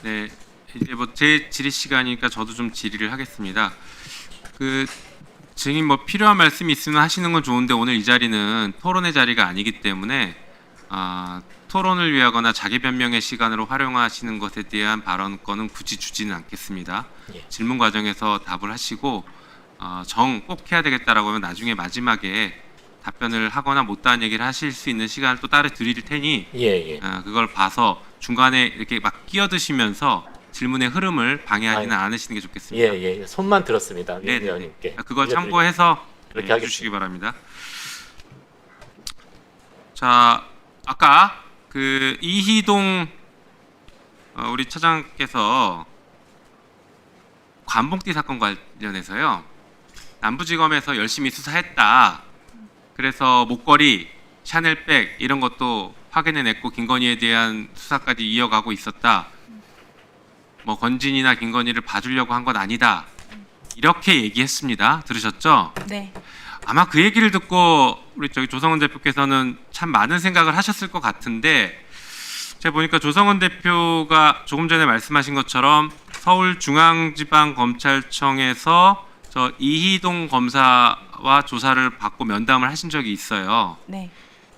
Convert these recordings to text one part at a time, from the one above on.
네, 이제 뭐 제 질의 시간이니까 저도 좀 질의를 하겠습니다. 그 증인 뭐 필요한 말씀이 있으면 하시는 건 좋은데 오늘 이 자리는 토론의 자리가 아니기 때문에 토론을 위하거나 자기 변명의 시간으로 활용하시는 것에 대한 발언권은 굳이 주지는 않겠습니다. 예. 질문 과정에서 답을 하시고 꼭 해야 되겠다라고 하면 나중에 마지막에 답변을 하거나 못다한 얘기를 하실 수 있는 시간을 또 따로 드릴 테니 예. 그걸 봐서 중간에 이렇게 막 끼어드시면서 질문의 흐름을 방해하지는 않으시는 게 좋겠습니다. 예. 손만 들었습니다. 네네. 위원님께. 그걸 참고해서 그렇게 해주시기 바랍니다. 자, 아까 그 이희동 우리 차장께서 관봉띠 사건 관련해서요. 남부지검에서 열심히 수사했다. 그래서 목걸이, 샤넬백 이런 것도 확인해냈고 김건희에 대한 수사까지 이어가고 있었다. 뭐 건진이나 김건희를 봐주려고 한 건 아니다. 이렇게 얘기했습니다. 들으셨죠? 네. 아마 그 얘기를 듣고 우리 조성은 대표께서는 참 많은 생각을 하셨을 것 같은데 제가 보니까 조성은 대표가 조금 전에 말씀하신 것처럼 서울중앙지방검찰청에서 저 이희동 검사와 조사를 받고 면담을 하신 적이 있어요. 네.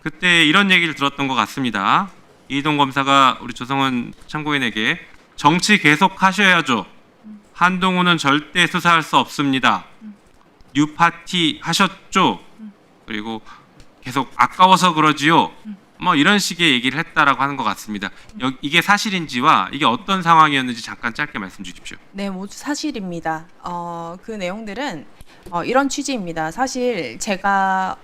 그때 이런 얘기를 들었던 것 같습니다. 이희동 검사가 우리 조성은 참고인에게 정치 계속 하셔야죠. 한동훈은 절대 수사할 수 없습니다. 뉴파티 하셨죠? 그리고 계속 아까워서 그러지요. 뭐 이런 식의 얘기를 했다라고 하는 것 같습니다. 이게 사실인지와 이게 어떤 상황이었는지 잠깐 짧게 말씀 주십시오. 네, 모두 사실입니다. 그 내용들은 이런 취지입니다. 사실 제가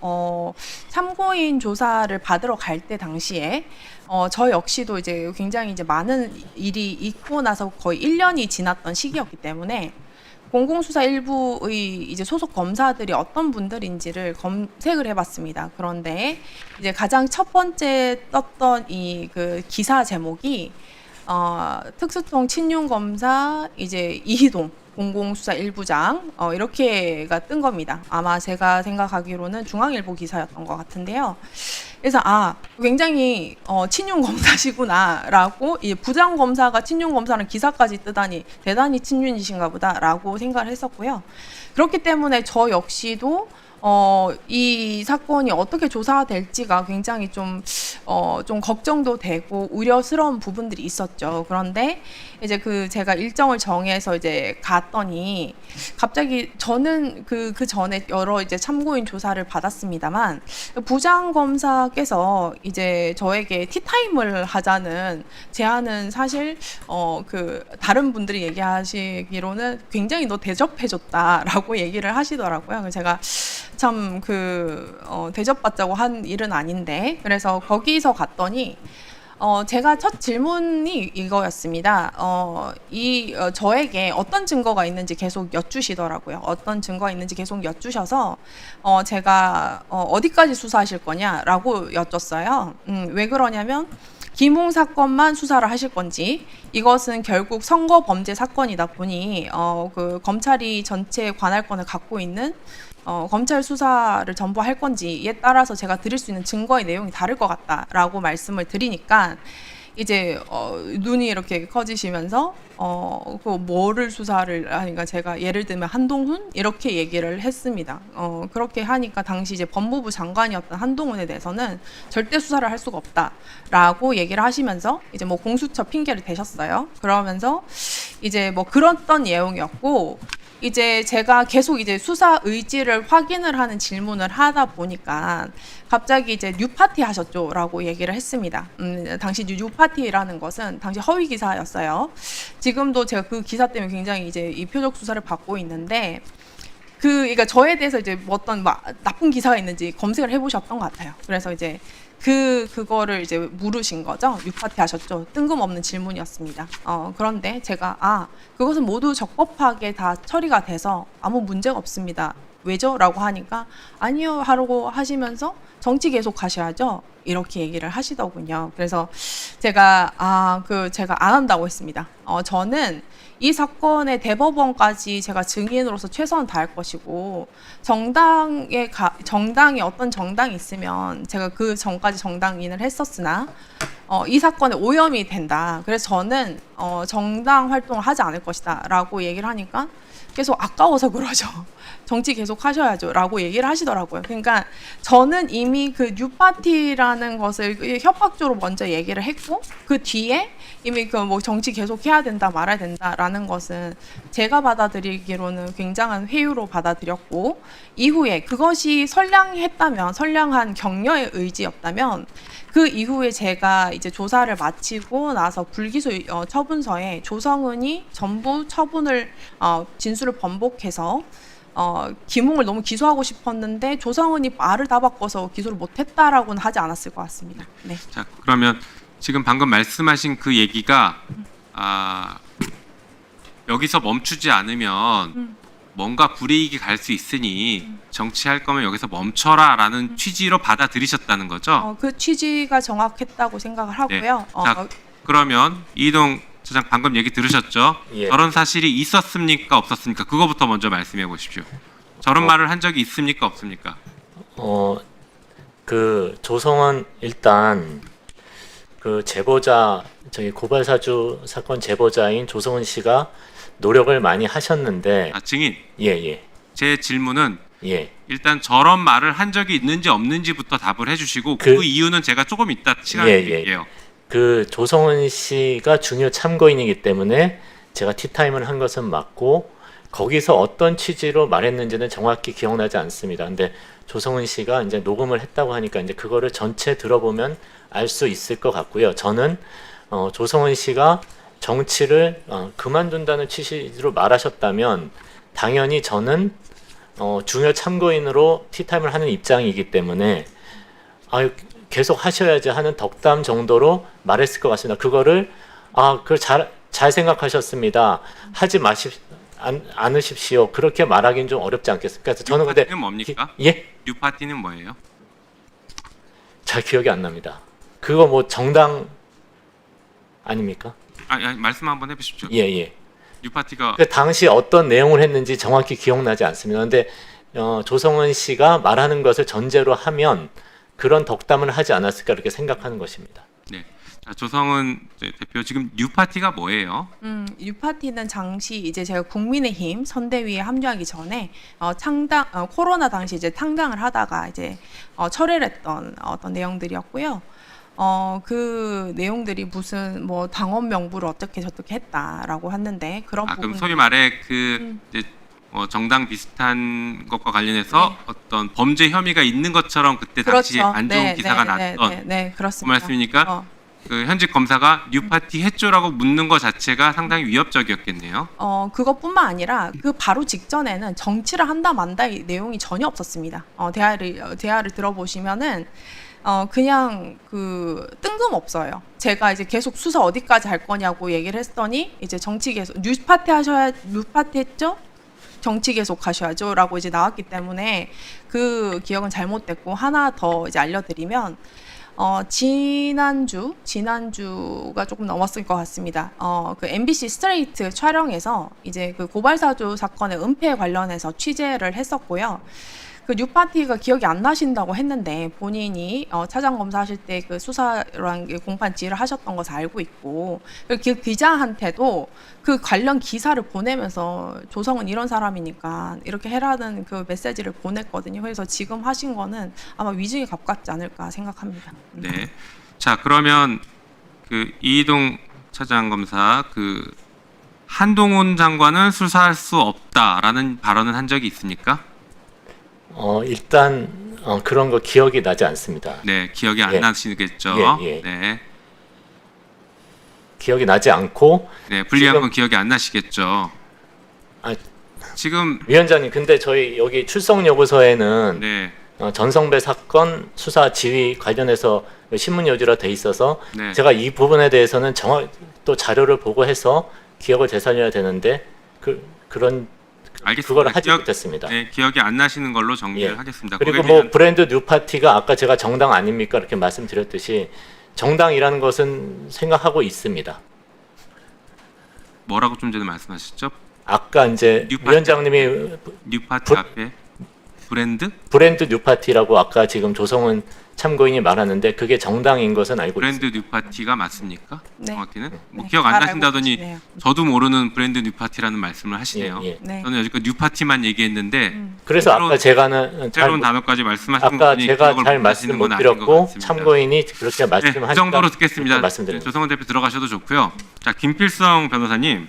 참고인 조사를 받으러 갈 때 당시에 저 역시도 이제 굉장히 이제 많은 일이 있고 나서 거의 1년이 지났던 시기였기 때문에 공공수사 일부의 이제 소속 검사들이 어떤 분들인지를 검색을 해봤습니다. 그런데 이제 가장 첫 번째 떴던 이 그 기사 제목이 특수통 친윤 검사 이제 이희동 공공수사 1부장 이렇게가 뜬 겁니다. 아마 제가 생각하기로는 중앙일보 기사였던 것 같은데요. 그래서 굉장히 친윤 검사시구나라고 이 부장 검사가 친윤 검사는 기사까지 뜨다니 대단히 친윤이신가 보다라고 생각을 했었고요. 그렇기 때문에 저 역시도 이 사건이 어떻게 조사될지가 굉장히 좀 걱정도 되고 우려스러운 부분들이 있었죠. 그런데 이제 제가 일정을 정해서 이제 갔더니 갑자기 저는 그 전에 여러 이제 참고인 조사를 받았습니다만 부장 검사께서 이제 저에게 티타임을 하자는 제안은 사실 다른 분들이 얘기하시기로는 굉장히 너 대접해줬다라고 얘기를 하시더라고요. 그래서 제가 참 대접받자고 한 일은 아닌데 그래서 거기서 갔더니 제가 첫 질문이 이거였습니다. 저에게 어떤 증거가 있는지 계속 여쭈시더라고요. 어떤 증거가 있는지 계속 여쭈셔서 제가 어디까지 수사하실 거냐라고 여쭸어요. 왜 그러냐면 김웅 사건만 수사를 하실 건지 이것은 결국 선거 범죄 사건이다 보니 검찰이 전체 관할권을 갖고 있는 검찰 수사를 전부 할 건지에 따라서 제가 드릴 수 있는 증거의 내용이 다를 것 같다라고 말씀을 드리니까 이제 눈이 이렇게 커지시면서 뭐를 수사를 하니까 제가 예를 들면 한동훈 이렇게 얘기를 했습니다. 그렇게 하니까 당시 이제 법무부 장관이었던 한동훈에 대해서는 절대 수사를 할 수가 없다라고 얘기를 하시면서 이제 뭐 공수처 핑계를 대셨어요. 그러면서 이제 뭐 그랬던 내용이었고 이제 제가 계속 이제 수사 의지를 확인을 하는 질문을 하다 보니까 갑자기 이제 뉴파티 하셨죠라고 얘기를 했습니다. 당시 뉴파티라는 것은 당시 허위 기사였어요. 지금도 제가 그 기사 때문에 굉장히 이제 이 표적 수사를 받고 있는데 그러니까 저에 대해서 이제 어떤 나쁜 기사가 있는지 검색을 해보셨던 것 같아요. 그래서 이제 그거를 이제 물으신 거죠. 뉴파티 하셨죠? 뜬금없는 질문이었습니다. 그런데 제가 그것은 모두 적법하게 다 처리가 돼서 아무 문제가 없습니다. 왜죠? 라고 하니까 아니요 하라고 하시면서 정치 계속 하셔야죠. 이렇게 얘기를 하시더군요. 그래서 제가 제가 안 한다고 했습니다. 저는 이 사건의 대법원까지 제가 증인으로서 최선을 다할 것이고 정당이 어떤 정당이 있으면 제가 그 전까지 정당인을 했었으나 이 사건에 오염이 된다. 그래서 저는 정당 활동을 하지 않을 것이다라고 얘기를 하니까 계속 아까워서 그러죠. 정치 계속 하셔야죠라고 얘기를 하시더라고요. 그러니까 저는 이미 그 뉴파티라는 것을 협박적으로 먼저 얘기를 했고 그 뒤에 이미 그 뭐 정치 계속 해야 된다 말아야 된다라는 것은 제가 받아들이기로는 굉장한 회유로 받아들였고 이후에 그것이 선량한 격려의 의지였다면 그 이후에 제가 이제 조사를 마치고 나서 불기소 처분서에 조성은이 전부 처분을 진술을 번복해서 김웅을 너무 기소하고 싶었는데 조성은이 말을 다 바꿔서 기소를 못했다라고는 하지 않았을 것 같습니다. 네. 자, 그러면 지금 방금 말씀하신 그 얘기가 여기서 멈추지 않으면 뭔가 불이익이 갈 수 있으니 정치할 거면 여기서 멈춰라라는 취지로 받아들이셨다는 거죠? 그 취지가 정확했다고 생각을 하고요. 네. 자, 그러면 이동 차장 방금 얘기 들으셨죠? 예. 저런 사실이 있었습니까? 없었습니까? 그거부터 먼저 말씀해 보십시오. 저런 말을 한 적이 있습니까? 없습니까? 그 조성은 일단 그 제보자 저기 고발사주 사건 제보자인 조성은 씨가 노력을 많이 하셨는데 증인. 예. 제 질문은 예. 일단 저런 말을 한 적이 있는지 없는지부터 답을 해주시고 그 이유는 제가 조금 이따 시간을 드릴게요. 그 조성은 씨가 중요 참고인이기 때문에 제가 티타임을 한 것은 맞고 거기서 어떤 취지로 말했는지는 정확히 기억나지 않습니다. 근데 조성은 씨가 이제 녹음을 했다고 하니까 이제 그거를 전체 들어보면 알 수 있을 것 같고요. 저는 조성은 씨가 정치를 그만둔다는 취지로 말하셨다면 당연히 저는 중요 참고인으로 티타임을 하는 입장이기 때문에 계속 하셔야지 하는 덕담 정도로 말했을 것 같습니다. 그거를 그걸 잘 생각하셨습니다. 하지 않으십시오. 그렇게 말하기는 좀 어렵지 않겠습니까? 그래서 저는 근데 뉴파티는 뭡니까? 예? 뉴파티는 뭐예요? 잘 기억이 안 납니다. 그거 뭐 정당 아닙니까? 말씀 한번 해보십시오. 예. 뉴파티가 그 당시 어떤 내용을 했는지 정확히 기억나지 않습니다. 그런데 조성은 씨가 말하는 것을 전제로 하면 그런 덕담을 하지 않았을까 이렇게 생각하는 것입니다. 네. 자, 조성은 대표 지금 뉴파티가 뭐예요? 뉴파티는 당시 이제 제가 국민의힘 선대위에 합류하기 전에 코로나 당시 이제 창당을 하다가 이제 철회를 했던 어떤 내용들이었고요. 그 내용들이 무슨 뭐 당원 명부를 어떻게 했다라고 했는데 그런 부분. 그럼 소위 말해 그 이제 정당 비슷한 것과 관련해서 어떤 범죄 혐의가 있는 것처럼 그때 당시 그렇죠. 안 좋은 기사가 났던 네, 그 그렇습니다. 말씀이니까 그 현직 검사가 뉴파티 했죠라고 묻는 것 자체가 상당히 위협적이었겠네요. 그것뿐만 아니라 그 바로 직전에는 정치를 한다 만다 이 내용이 전혀 없었습니다. 대화를 들어보시면은 그냥 그 뜬금없어요. 제가 이제 계속 수사 어디까지 할 거냐고 얘기를 했더니 이제 정치 계속 뉴파티 했죠? 정치 계속 하셔야죠라고 이제 나왔기 때문에 그 기억은 잘못됐고 하나 더 이제 알려드리면 지난주가 조금 넘었을 것 같습니다. 그 MBC 스트레이트 촬영에서 이제 그 고발사주 사건의 은폐 관련해서 취재를 했었고요. 그 뉴파티가 기억이 안 나신다고 했는데 본인이 차장 검사하실 때 그 수사랑 공판 지휘를 하셨던 것을 알고 있고 그 기자한테도 그 관련 기사를 보내면서 조성은 이런 사람이니까 이렇게 해라는 그 메시지를 보냈거든요. 그래서 지금 하신 거는 아마 위증에 가깝지 않을까 생각합니다. 네. 자, 그러면 그 이희동 차장 검사 그 한동훈 장관은 수사할 수 없다라는 발언은 한 적이 있습니까? 일단 그런 거 기억이 나지 않습니다. 네, 기억이 안 나시겠죠. 예. 네, 기억이 나지 않고 네, 불리한 지금- 건 기억이 안 나시겠죠. 지금 위원장님, 근데 저희 여기 출석 요구서에는 네, 전성배 사건 수사 지휘 관련해서 신문 요지로 돼 있어서 네. 제가 이 부분에 대해서는 또 자료를 보고 해서 기억을 되살려야 되는데 그런 알겠습니다. 그걸 하지 못했습니다. 네, 기억이 안 나시는 걸로 정리를 예. 하겠습니다. 그리고 거기에 뭐 대한 브랜드 뉴 파티가 아까 제가 정당 아닙니까 이렇게 말씀드렸듯이 정당이라는 것은 생각하고 있습니다. 뭐라고 좀 전에 말씀하셨죠? 아까 이제 뉴 파티. 위원장님이 뉴파티 브- 앞에 브랜드? 브랜드 뉴 파티라고 아까 지금 조성은 참고인이 말하는데 그게 정당인 것은 알고 있습니다. 브랜드 뉴파티가 맞습니까? 네. 정확히는? 뭐 네, 기억 안 잘 알고 나신다더니 계시네요. 저도 모르는 브랜드 뉴파티라는 말씀을 하시네요. 예, 예. 네. 저는 여지껏 뉴파티만 얘기했는데 그래서 새로운- 아까 제가는 잘 새로운 단어까지 말씀하신 아까 분이 제가 기억을 잘 못 말씀 하시는 못 건 아닌 것 드렸고 같습니다. 참고인이 그렇게 네, 말씀하시니까 그 정도로 듣겠습니다. 말씀드립니다. 조성원 대표 들어가셔도 좋고요. 자, 김필성 변호사님.